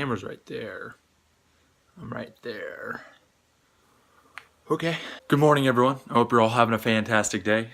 camera's right there. I'm right there. Okay. Good morning, everyone. I hope you're all having a fantastic day.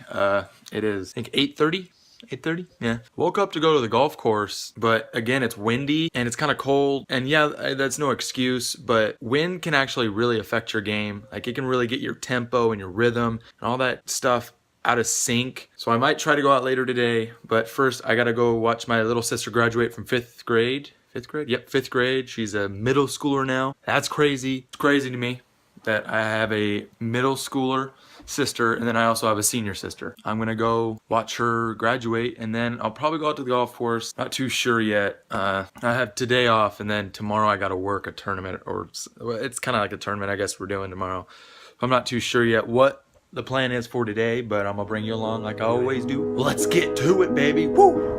It is, I think, 8:30. 8:30? Yeah. Woke up to go to the golf course, but again, it's windy and it's kind of cold. And yeah, that's no excuse, but wind can actually really affect your game. Like, it can really get your tempo and your rhythm and all that stuff out of sync. So I might try to go out later today, but first I gotta go watch my little sister graduate from 5th grade. 5th grade? Yep, 5th grade. She's a middle schooler now. That's crazy. It's crazy to me that I have a middle schooler sister and then I also have a senior sister. I'm gonna go watch her graduate and then I'll probably go out to the golf course. Not too sure yet. I have today off and then tomorrow I gotta work a tournament, or it's kind of like a tournament I guess we're doing tomorrow. I'm not too sure yet what the plan is for today, but I'm gonna bring you along like I always do. Let's get to it, baby. Woo!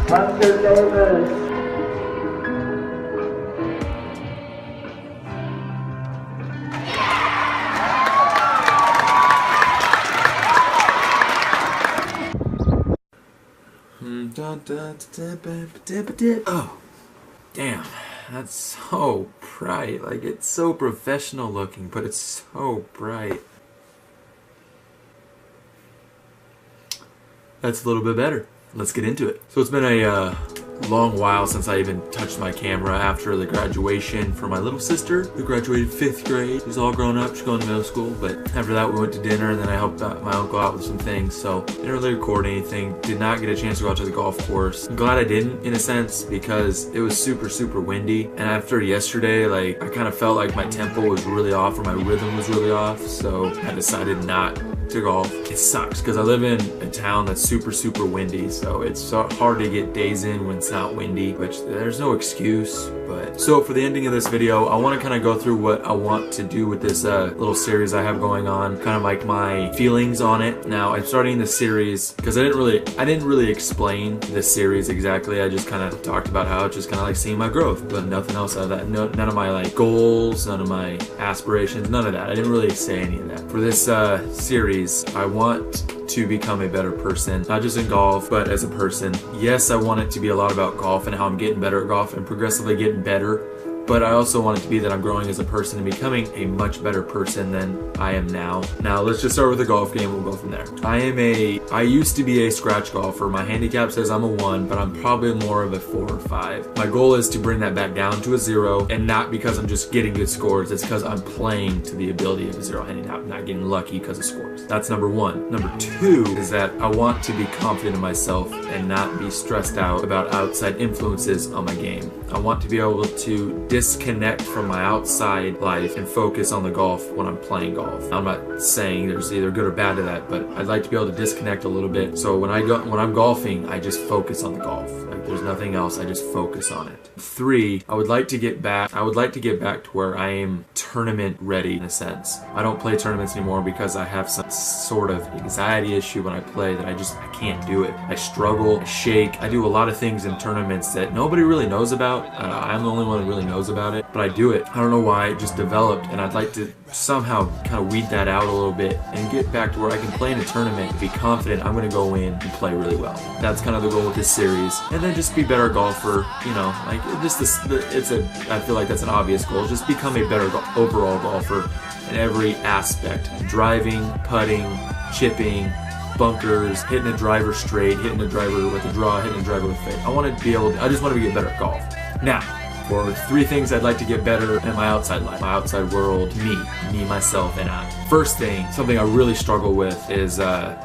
Hunter Davis. Oh, damn, that's so bright. Like, it's so professional looking, but it's so bright. That's a little bit better. Let's get into it. So it's been a long while since I even touched my camera after the graduation for my little sister who graduated 5th grade. She's all grown up, she's going to middle school, but after that we went to dinner and then I helped out my uncle out with some things, so didn't really record anything, did not get a chance to go out to the golf course. I'm glad I didn't, in a sense, because it was super windy, and after yesterday, like, I kind of felt like my tempo was really off or my rhythm was really off, so I decided not to golf. It sucks because I live in a town that's super windy, so it's so hard to get days in when it's not windy, which there's no excuse. But so for the ending of this video, I want to kind of go through what I want to do with this little series I have going on, kind of like my feelings on it. Now I'm starting this series because I didn't really explain this series exactly. I just kind of talked about how it's just kind of like seeing my growth, but nothing else out of that. None of my like goals, none of my aspirations, none of that. I didn't really say any of that. For this series, I want to become a better person, not just in golf, but as a person. Yes, I want it to be a lot about golf and how I'm getting better at golf and progressively getting better, but I also want it to be that I'm growing as a person and becoming a much better person than I am now. Now, let's just start with the golf game. We'll go from there. I used to be a scratch golfer. My handicap says I'm a 1, but I'm probably more of a 4 or 5. My goal is to bring that back down to a 0, and not because I'm just getting good scores. It's because I'm playing to the ability of a 0 handicap, not getting lucky because of scores. That's number 1. Number 2 is that I want to be confident in myself and not be stressed out about outside influences on my game. I want to be able to disconnect from my outside life and focus on the golf when I'm playing golf. I'm not saying there's either good or bad to that, but I'd like to be able to disconnect a little bit. So when I'm golfing, I just focus on the golf. Like, there's nothing else, I just focus on it. 3, I would like to get back to where I am tournament ready, in a sense. I don't play tournaments anymore because I have some sort of anxiety issue when I play that I can't do it. I struggle, I shake, I do a lot of things in tournaments that nobody really knows about. I'm the only one who really knows about it, but I do it. I don't know why, it just developed, and I'd like to somehow kind of weed that out a little bit and get back to where I can play in a tournament and be confident I'm going to go in and play really well. That's kind of the goal with this series. And then just be a better golfer, you know, like I feel like that's an obvious goal. Just become a better overall golfer in every aspect. Driving, putting, chipping, bunkers, hitting a driver straight, hitting a driver with a draw, hitting a driver with fade. I just want to get better at golf. Now, for 3 things I'd like to get better in my outside life, my outside world, me, myself, and I. First thing, something I really struggle with is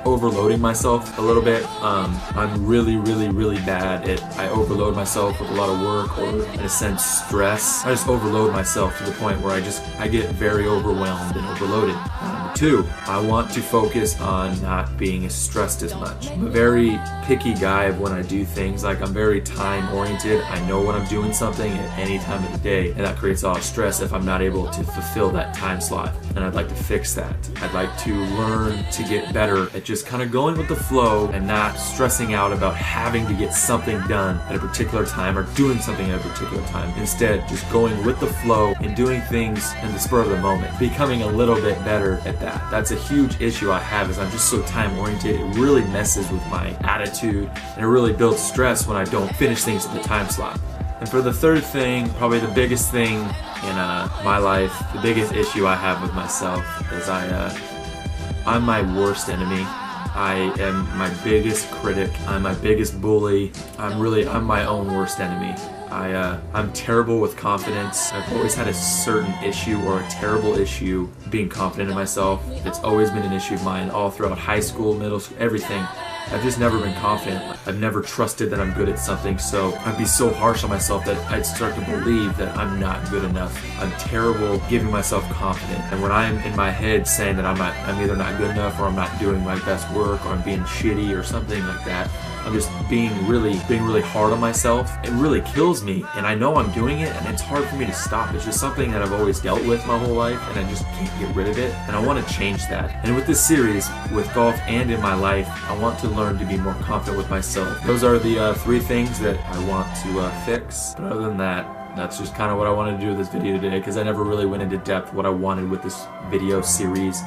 overloading myself a little bit. I'm really bad at, I overload myself with a lot of work, or in a sense stress. I just overload myself to the point where I get very overwhelmed and overloaded. Number 2, I want to focus on not being stressed as much. I'm a very picky guy of when I do things. Like, I'm very time oriented. I know when I'm doing something, any time of the day, and that creates a lot of stress if I'm not able to fulfill that time slot, and I'd like to fix that. I'd like to learn to get better at just kind of going with the flow and not stressing out about having to get something done at a particular time or doing something at a particular time. Instead, just going with the flow and doing things in the spur of the moment, becoming a little bit better at that. That's a huge issue I have, is I'm just so time oriented. It really messes with my attitude, and it really builds stress when I don't finish things at the time slot. And for the third thing, probably the biggest thing in my life, the biggest issue I have with myself is I'm my worst enemy. I am my biggest critic. I'm my biggest bully. I'm my own worst enemy. I'm terrible with confidence. I've always had a certain issue or a terrible issue being confident in myself. It's always been an issue of mine all throughout high school, middle school, everything. I've just never been confident. I've never trusted that I'm good at something, so I'd be so harsh on myself that I'd start to believe that I'm not good enough. I'm terrible giving myself confidence. And when I'm in my head saying that I'm either not good enough, or I'm not doing my best work, or I'm being shitty or something like that, I'm just being really hard on myself. It really kills me, and I know I'm doing it, and it's hard for me to stop. It's just something that I've always dealt with my whole life, and I just can't get rid of it, and I want to change that. And with this series, with golf and in my life, I want to learn to be more confident with myself. Those are the 3 things that I want to fix. But other than that, that's just kind of what I wanted to do with this video today, because I never really went into depth what I wanted with this video series.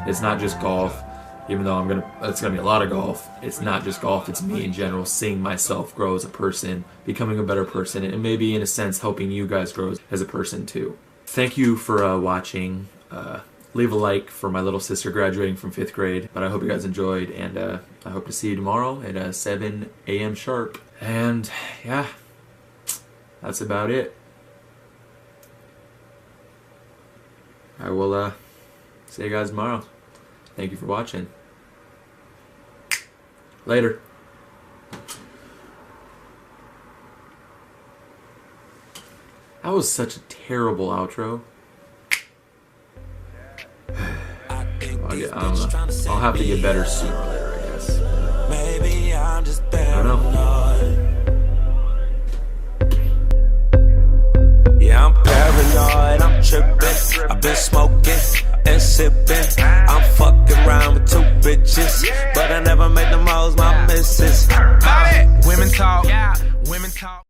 It's not just golf. Even though it's gonna be a lot of golf, it's not just golf, it's me in general, seeing myself grow as a person, becoming a better person, and maybe in a sense helping you guys grow as a person too. Thank you for watching. Leave a like for my little sister graduating from 5th grade, but I hope you guys enjoyed, and I hope to see you tomorrow at 7 a.m. sharp. And yeah, that's about it. I will see you guys tomorrow. Thank you for watching. Later. That was such a terrible outro. I don't know. I'll have to get better sooner or later, I guess. Maybe I'm just I don't know. Yeah, I'm paranoid, I'm tripping. I've been smoking and sipping. I'm fucking around with 2 bitches, but I never make them hoes my missus. Women talk, women talk.